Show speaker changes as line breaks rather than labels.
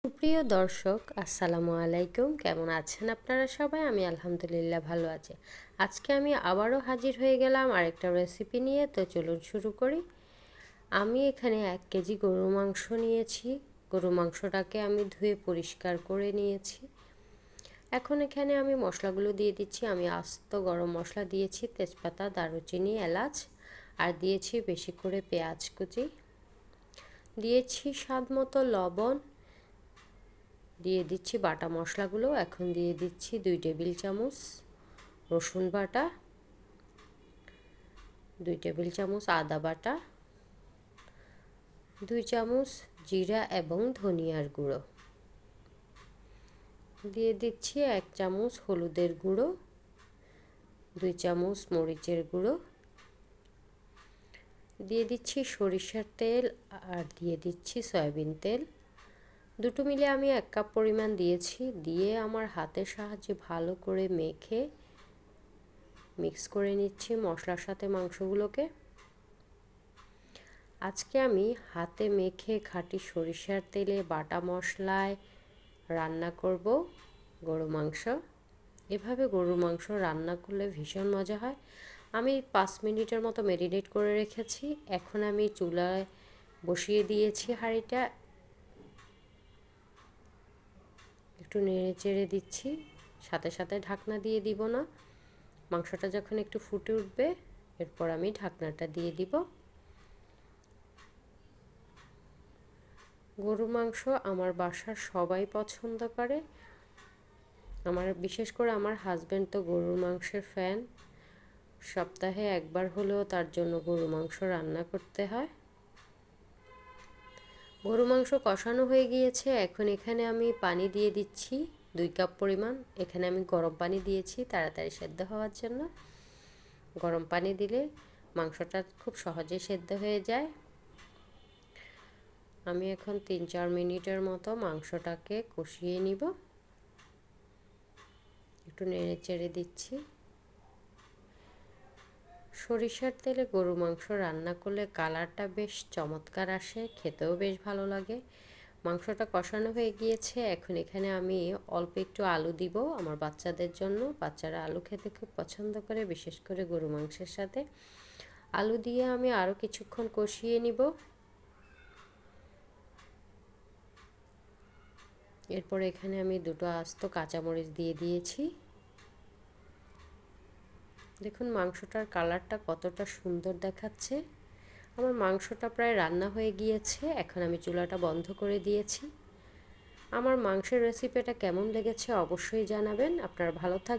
সুপ্রিয় দর্শক, আসসালামু আলাইকুম। কেমন আছেন আপনারা সবাই? আমি আলহামদুলিল্লাহ ভালো আছি। আজকে আমি আবারও হাজির হয়ে গেলাম আরেকটা রেসিপি নিয়ে। তো চলুন শুরু করি। আমি এখানে 1 কেজি গরুর মাংস নিয়েছি। গরুর মাংসটাকে আমি ধুয়ে পরিষ্কার করে নিয়েছি। এখন এখানে আমি মশলাগুলো দিয়ে দিচ্ছি। আমি আস্ত গরম মশলা দিয়েছি, তেজপাতা, দারুচিনি, এলাচ, আর দিয়েছি বেশি করে পেঁয়াজ কুচি, দিয়েছি স্বাদ মতো লবণ, দিয়ে দিচ্ছি বাটা মশলাগুলো। এখন দিয়ে দিচ্ছি 2 টেবিল চামচ রসুন বাটা, 2 টেবিল চামচ আদা বাটা, 2 চামচ জিরা এবং ধনিয়ার গুঁড়ো, দিয়ে দিচ্ছি 1 চামচ হলুদের গুঁড়ো, 2 চামচ মরিচের গুঁড়ো, দিয়ে দিচ্ছি সরিষার তেল, আর দিয়ে দিচ্ছি সয়াবিন তেল। দুটো মিলে আমি 1 কাপ পরিমাণ দিয়েছি। দিয়ে আমার হাতের সাহায্যে ভালো করে মেখে মিক্স করে নিচ্ছি মশলার সাথে মাংসগুলোকে। আজকে আমি হাতে মেখে খাঁটি সরিষার তেলে বাটা মশলায় রান্না করব গরু মাংস। এভাবে গরুর মাংস রান্না করলে ভীষণ মজা হয়। আমি 5 মিনিটের মতো ম্যারিনেট করে রেখেছি। এখন আমি চুলায় বসিয়ে দিয়েছি হাঁড়িটা, একটু নেড়ে চেড়ে দিচ্ছি, সাথে সাথে ঢাকনা দিয়ে দিব না। মাংসটা যখন একটু ফুটে উঠবে, এরপর আমি ঢাকনাটা দিয়ে দিব। গরু মাংস আমার বাসার সবাই পছন্দ করে। বিশেষ করে আমার হাজব্যান্ড তো গরুর মাংসের ফ্যান। সপ্তাহে একবার হলেও তার জন্য গরু মাংস রান্না করতে হয়। গরু মাংস কষানো হয়ে গিয়েছে। এখন এখানে আমি পানি দিয়ে দিচ্ছি 2 কাপ পরিমাণ। এখানে আমি গরম পানি দিয়েছি তাড়াতাড়ি সেদ্ধ হওয়ার জন্য। গরম পানি দিলে মাংসটা খুব সহজেই সেদ্ধ হয়ে যায়। আমি এখন 3-4 মিনিটের মতো মাংসটাকে কষিয়ে নিব। একটু নেড়ে চেড়ে দিচ্ছি। সরিষার তেলে গরু মাংস রান্না করলে কালারটা বেশ চমৎকার আসে, খেতেও বেশ ভালো লাগে। মাংসটা কষানো হয়ে গিয়েছে। এখন এখানে আমি অল্প একটু আলু দিব আমার বাচ্চাদের জন্য। বাচ্চারা আলু খেতে খুব পছন্দ করে, বিশেষ করে গরু মাংসের সাথে। আলু দিয়ে আমি আরও কিছুক্ষণ কষিয়ে নিব। এরপর এখানে আমি 2টো আস্ত কাঁচামরিচ দিয়ে দিয়েছি। দেখুন মাংসটার কালারটা কতটা সুন্দর দেখাচ্ছে। আমার মাংসটা প্রায় রান্না হয়ে গিয়েছে। এখন আমি চুলাটা বন্ধ করে দিয়েছি। আমার মাংসের রেসিপিটা কেমন লেগেছে অবশ্যই জানাবেন। আপনারা ভালো থাকবেন।